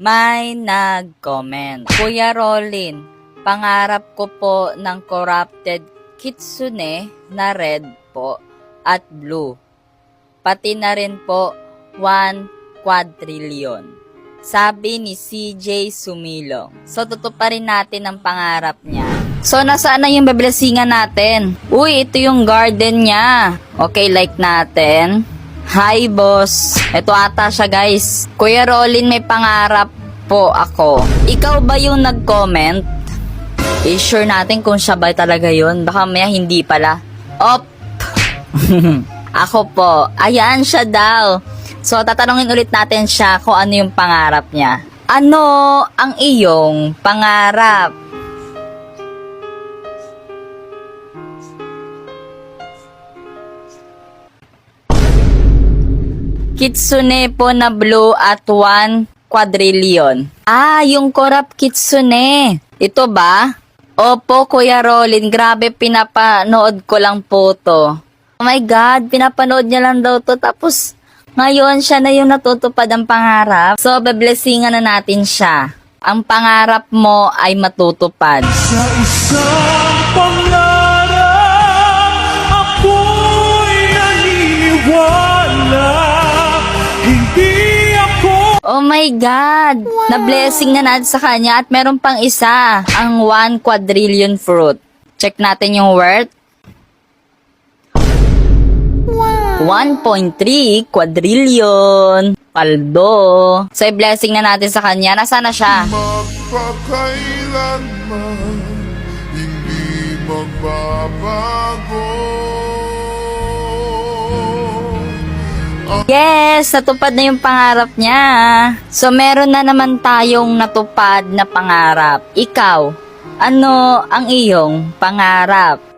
May nag-comment. Kuya Rolin, pangarap ko po ng corrupted kitsune na red po at blue. Pati na rin po 1 quadrillion. Sabi ni CJ Sumilong. So, tutuparin natin ang pangarap niya. So, nasaan na yung bablessingan natin? Uy, ito yung garden niya. Okay, like natin. Hi, boss. Ito ata siya, guys. Kuya Rolin, may pangarap po ako. Ikaw ba yung nag-comment? I-sure natin kung siya ba talaga yun. Baka maya hindi pala. Op! Ako po. Ayan siya daw. So, tatanungin ulit natin siya kung ano yung pangarap niya. Ano ang iyong pangarap? Kitsune po na blue at 1 quadrillion. Ah, yung corrupt kitsune. Ito ba? Opo, Kuya Rolin. Grabe, pinapanood ko lang po to. Oh my God, pinapanood niya lang daw to. Tapos, ngayon siya na yung natutupad ang pangarap. So, beblessingan na natin siya. Ang pangarap mo ay matutupad. Sa isang pangarap, ako'y naniniwala. Hindi ako... Oh my God! Wow. Na-blessing na natin sa kanya at meron pang isa. Ang 1 quadrillion fruit. Check natin yung worth. 1.3 quadrillion. Paldo. So, blessing na natin sa kanya. Nasaan na siya? Magpakailanman, hindi magbabago. Yes! Natupad na yung pangarap niya. So, meron na naman tayong natupad na pangarap. Ikaw, ano ang iyong pangarap?